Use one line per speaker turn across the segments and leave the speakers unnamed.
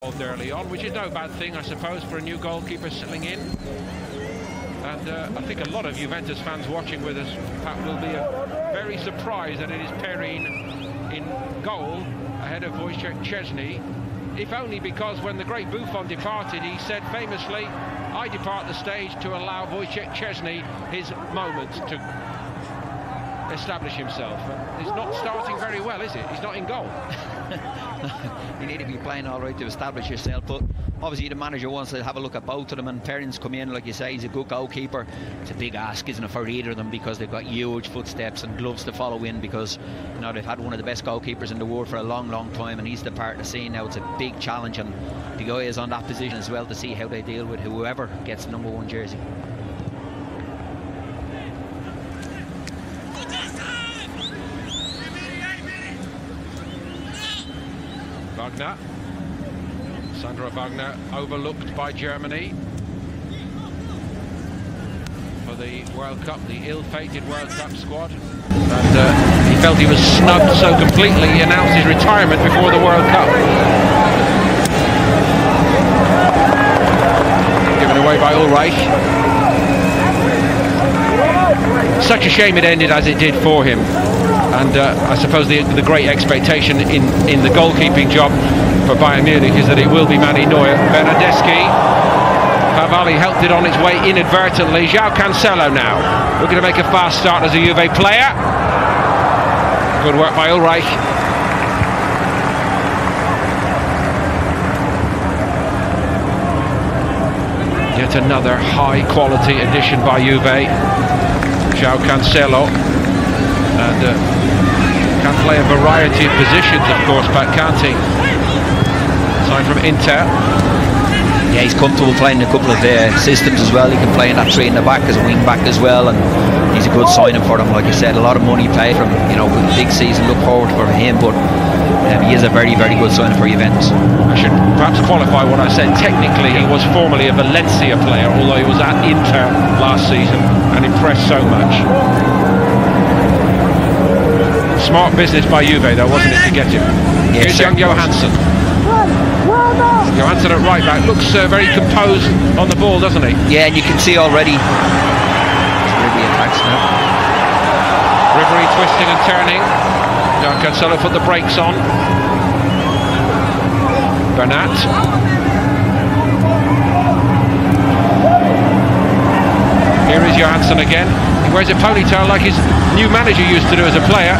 Early on, which is no bad thing, I suppose, for a new goalkeeper settling in. And I think a lot of Juventus fans watching with us, Pat, will be very surprised that it is Perin in goal ahead of Wojciech Szczesny, if only because when the great Buffon departed, he said famously, "I depart the stage to allow Wojciech Szczesny his moment to establish himself." He's not starting very well, is it? He's not in goal.
You need to be playing all right to establish yourself, but obviously the manager wants to have a look at both of them, and Perrin's come in, like you say, he's a good goalkeeper. It's a big ask, isn't it, for either of them, because they've got huge footsteps and gloves to follow in, because you know they've had one of the best goalkeepers in the world for a long time, and he's the part of the scene now. It's a big challenge, and the guy is on that position as well to see how they deal with whoever gets the #1 jersey.
Wagner, Sandro Wagner, overlooked by Germany for the World Cup, the ill-fated World Cup squad. And he felt he was snubbed so completely, he announced his retirement before the World Cup. Given away by Ulreich. Such a shame it ended as it did for him. And I suppose the great expectation in the goalkeeping job for Bayern Munich is that it will be Manny Neuer. Bernardeschi, Cavalli helped it on its way inadvertently. João Cancelo now, looking to make a fast start as a Juve player. Good work by Ulreich. Yet another high-quality addition by Juve. João Cancelo. And can play a variety of positions, of course, but can't he? Signed from Inter.
Yeah, he's comfortable playing a couple of systems as well. He can play in that 3 in the back as a wing back as well, and he's a good signing for them. Like I said, a lot of money paid for him. You know, big season. Look forward for him, but he is a very good signing for Juventus.
I should perhaps qualify what I said. Technically, he was formerly a Valencia player, although he was at Inter last season and impressed so much. Smart business by Juve, though, wasn't it, to get him?
Yeah,
here's young Johansson. Johansson at right back looks very composed on the ball, doesn't he?
Yeah, and you can see already. Ribery attacks now.
Ribery twisting and turning. Cancelo put the brakes on. Bernat. Here is Johansson again. He wears a ponytail like his new manager used to do as a player.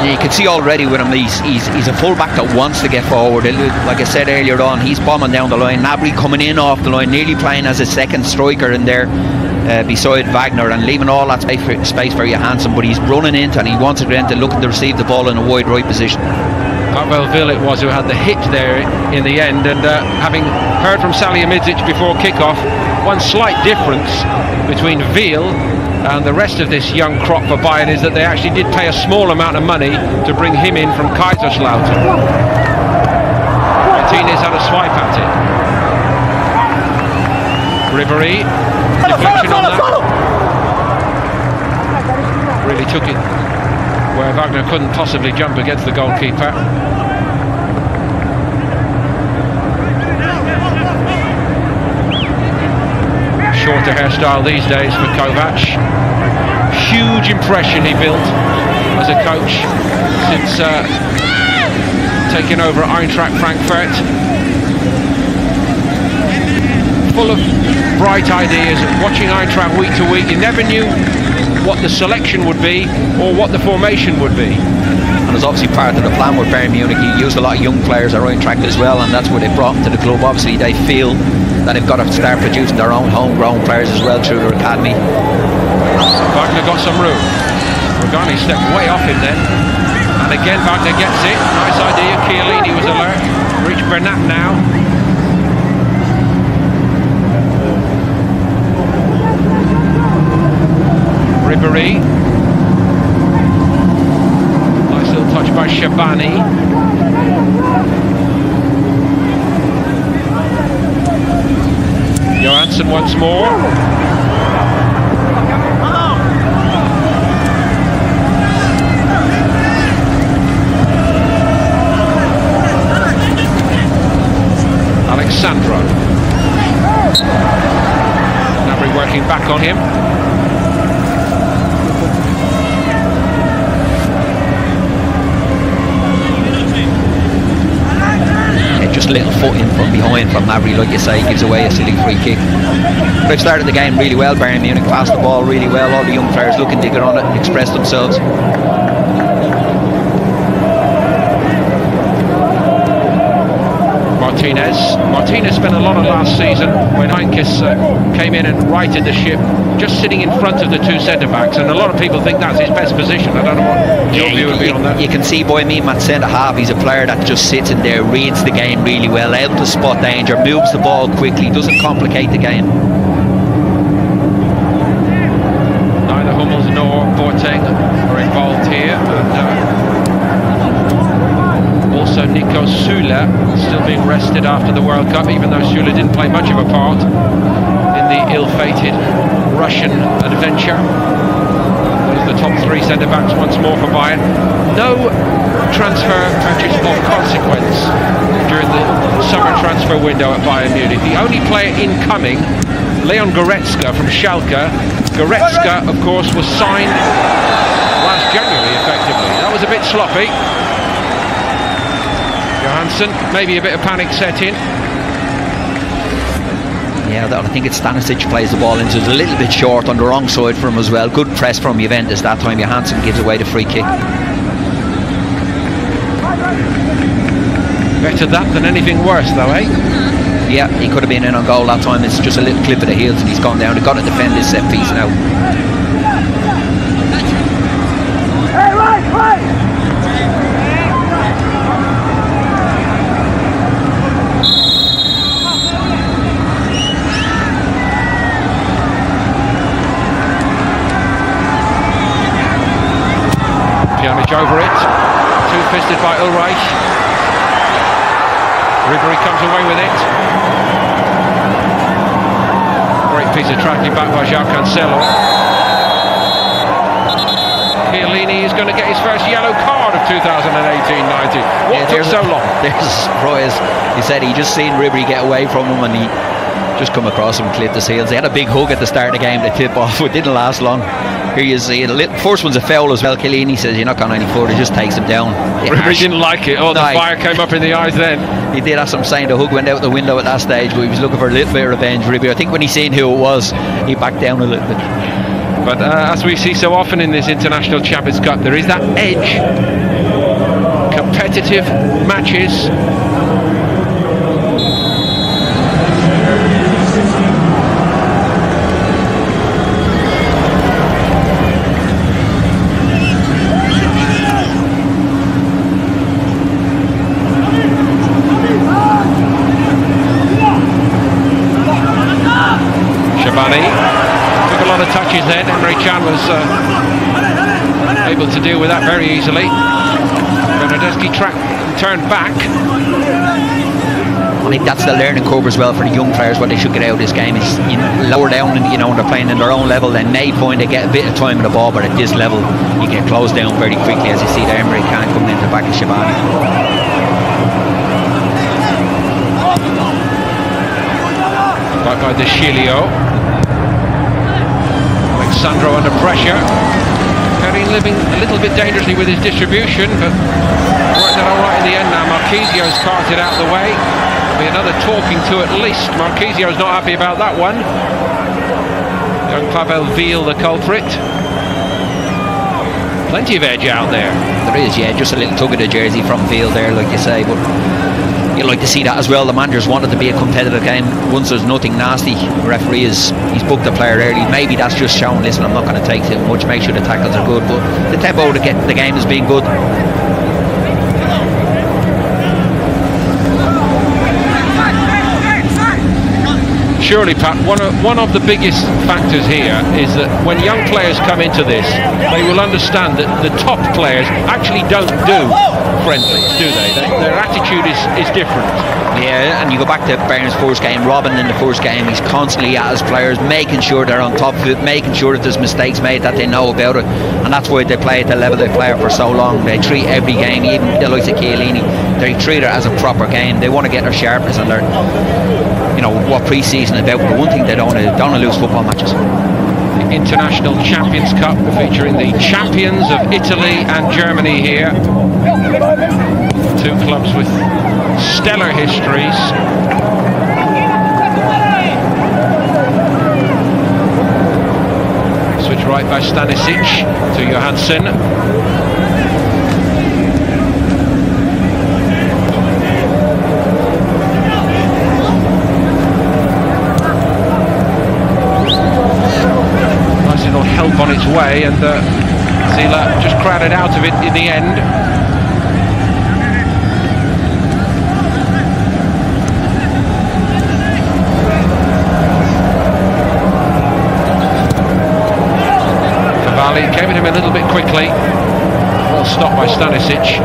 You can see already with him, he's a full-back that wants to get forward. Like I said earlier on, he's bombing down the line. Gnabry coming in off the line, nearly playing as a second striker in there beside Wagner, and leaving all that space for Johansson, but he's running into and he wants to get into looking to receive the ball in a wide right position.
Pavel Vil it was who had the hit there in the end, and having heard from Salihamidzic before kick-off, one slight difference between Vil and the rest of this young crop for Bayern is that they actually did pay a small amount of money to bring him in from Kaiserslautern. Martinez had a swipe at it. Ribery, deflection on that. Really took it where Wagner couldn't possibly jump against the goalkeeper. Shorter hairstyle these days for Kovac. Huge impression he built as a coach since taking over Eintracht Frankfurt. Full of bright ideas, watching Eintracht week to week. You never knew what the selection would be or what the formation would be.
And it's obviously part of the plan with Bayern Munich. He used a lot of young players at Eintracht as well, and that's what they brought them to the club. Obviously they feel that they've got to start producing their own homegrown players as well through their academy.
Wagner got some room. Rugani stepped way off him then. And again Wagner gets it. Nice idea. Chiellini was alert. Reach Bernat now. Ribery. Nice little touch by Shabani. Johansson once more. Alexandro. Gnabry working back on him.
Just a little foot in from behind from Gnabry, like you say, gives away a silly free kick. But they've started the game really well. Bayern Munich passed the ball really well. All the young players looking to get on it and express themselves. Martinez spent a lot of last season when Heinkes came in and righted the ship, just sitting in front of the two centre-backs, and a lot of people think that's his best position. I don't know what your view would be on that. You can see by me, at centre-half, he's a player that just sits in there, reads the game really well, able to spot danger, moves the ball quickly, doesn't complicate the game.
Neither Hummels nor Boateng are involved here, and also Nico Süle still being rested after the World Cup, even though Süle didn't play much of a part in the ill-fated Russian adventure. Those are the top three centre-backs once more for Bayern. No transfer purchase of consequence during the summer transfer window at Bayern Munich. The only player incoming, Leon Goretzka from Schalke. Goretzka, of course, was signed last January, effectively. That was a bit sloppy. Johansson, maybe a bit of panic set in.
Yeah, I think it's Stanisic plays the ball into. It's a little bit short on the wrong side for him as well. Good press from Juventus that time. Johansson gives away the free kick.
Better that than anything worse, though, eh?
Yeah, he could have been in on goal that time. It's just a little clip of the heels and he's gone down. They've got to defend this set piece now.
Hey, right!
Pjanic over it, two-fisted by Ulreich. Ribery comes away with it. Great piece of tracking back by João Cancelo. Chiellini is going to get his first yellow card of 2018-19. What took so long?
There's a surprise. He said he just seen Ribery get away from him and he just come across him and clipped his heels. They had a big hug at the start of the game to tip off. It didn't last long. Here you see it. First one's a foul as well. Chiellini says you're not going any further, just takes him down.
Ribery didn't like it. Oh, the fire came up in the eyes then.
He did, that's what I'm saying. The hug went out the window at that stage, but he was looking for a little bit of revenge. Ribery, I think when he seen who it was, he backed down a little bit.
But as we see so often in this International Champions Cup, there is that edge. Competitive matches. Took a lot of touches then. Emre Can was able to deal with that very easily. Bernardeschi turned back.
I think that's the learning curve as well for the young players. What they should get out of this game is, you know, lower down, and when they're playing in their own level, then may point they get a bit of time in the ball, but at this level you get closed down very quickly, as you see there. Emre Can coming into the back of Shabani.
By De Sciglio. Alexandro under pressure. Perrin living a little bit dangerously with his distribution, but worked out all right in the end now. Marquisio's carted out of the way. There'll be another talking to at least. Marquisio's not happy about that one. Young Pavel Wiel, the culprit. Plenty of edge out there.
There is, yeah, just a little tug of the jersey from Wiel there, like you say, but you like to see that as well. The managers wanted to be a competitive game. Once there's nothing nasty, the referee he's booked the player early. Maybe that's just showing, listen, I'm not going to take too much, make sure the tackles are good, but the tempo to get the game has been good.
surely, Pat, one of the biggest factors here is that when young players come into this, they will understand that the top players actually don't do friendlies, do they? Their attitude is different.
Yeah, and you go back to Bayern's first game, Robin in the first game, he's constantly at his players, making sure they're on top of it, making sure that there's mistakes made, that they know about it, and that's why they play at the level they play for so long. They treat every game, even the likes of Chiellini, they treat it as a proper game. They want to get their sharpness and their, you know, what pre-season is about. But one thing, they don't want to lose football matches.
The International Champions Cup featuring the champions of Italy and Germany here. Two clubs with stellar histories. Switch right by Stanisic to Johansson. Help on its way, and Zila just crowded out of it in the end. Cavalli came at him a little bit quickly. Well stopped by Stanisic.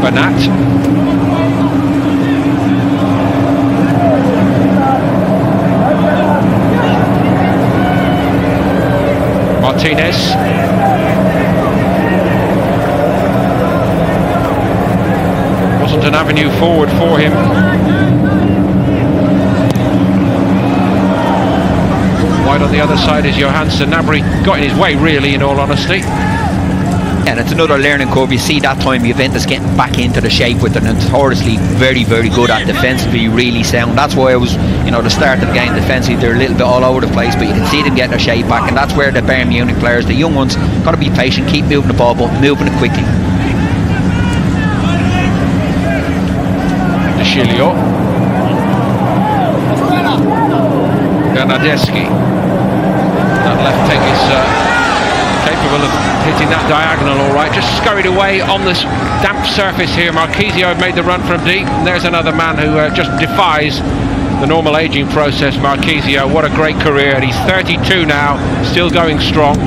Bernat. Martinez. Wasn't an avenue forward for him. Wide on the other side is Johansson. Gnabry got in his way, really, in all honesty.
And it's another learning curve. You see that time Juventus getting back into the shape with it, notoriously very, very good at defensively, really sound. That's why I was, you know, the start of the game defensively, they're a little bit all over the place, but you can see them getting their shape back, and that's where the Bayern Munich players, the young ones, got to be patient, keep moving the ball, but moving it quickly.
De Chilio. Bernardeschi. That left peg is capable of hitting that diagonal all right. Just scurried away on this damp surface here. Marchisio had made the run from deep, and there's another man who just defies the normal aging process. Marchisio, what a great career, and he's 32 now, still going strong.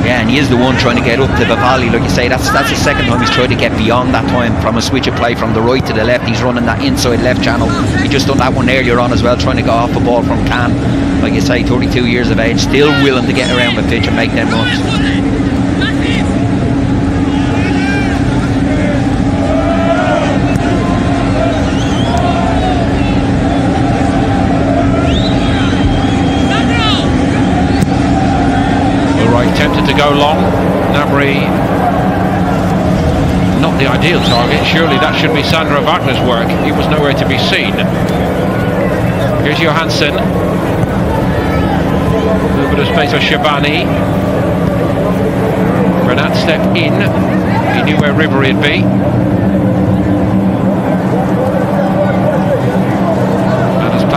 Yeah, and he is the one trying to get up to Vivalli, like you say. That's the second time he's tried to get beyond that time from a switch of play from the right to the left. He's running that inside left channel. He just done that one earlier on as well, trying to go off the ball from Can. Like you say, 32 years of age, still willing to get around the pitch and make them runs.
Tempted to go long. Gnabry, not the ideal target. Surely that should be Sandro Wagner's work. He was nowhere to be seen. Here's Johansson. A little bit of space for Shabani. Bernat stepped in. He knew where Ribery would be.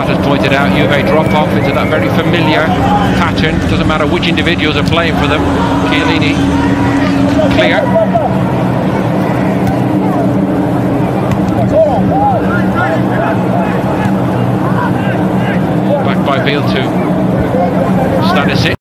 Has pointed out, Juve drop off into that very familiar pattern. Doesn't matter which individuals are playing for them. Chiellini clear. Back by Beale to Stanisic.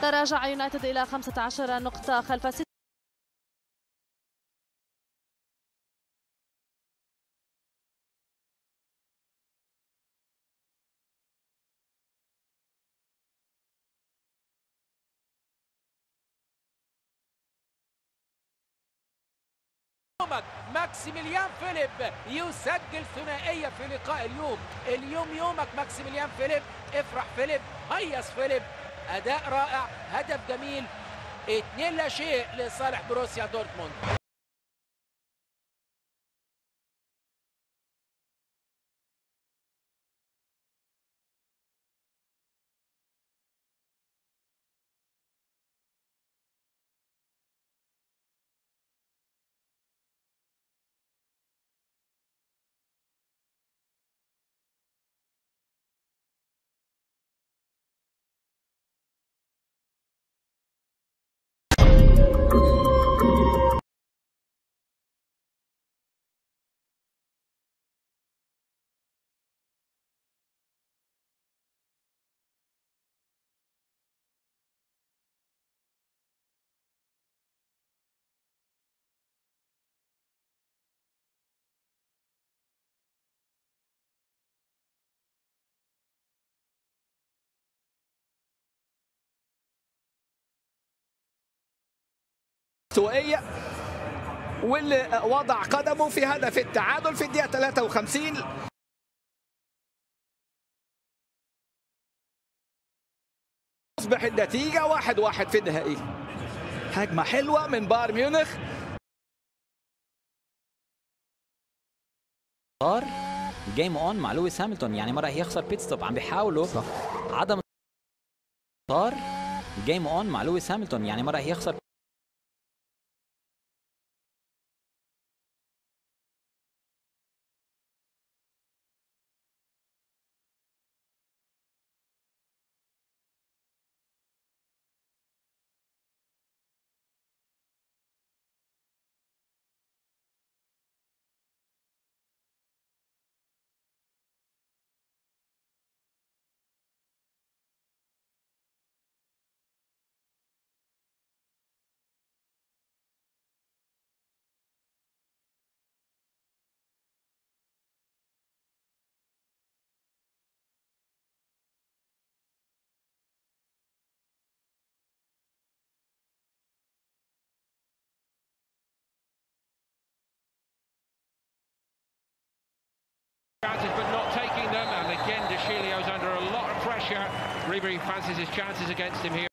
تراجع يونايتد إلى 15 نقطة خلف 6.
ماكسيميليان فيليب يسجل ثنائية في لقاء اليوم. اليوم يومك ماكسيميليان فيليب، افرح فيليب، هيص فيليب، أداء رائع، هدف جميل، 2-0 لصالح بروسيا دورتموند.
استوائية، واللي وضع قدمه في هدف التعادل في الدقيقة 53. تصبح النتيجة 1-1 في النهائي. هجمة حلوة من بايرن ميونخ.
صار جيم اون مع لويس هامilton، يعني ما راح يخسر بيت ستوب. عم بيحاولوا عدم. صار جيم اون مع لويس هامilton، يعني ما راح يخسر.
But not taking them, and again De Chilio's under a lot of pressure. Ribery fancies his chances against him here.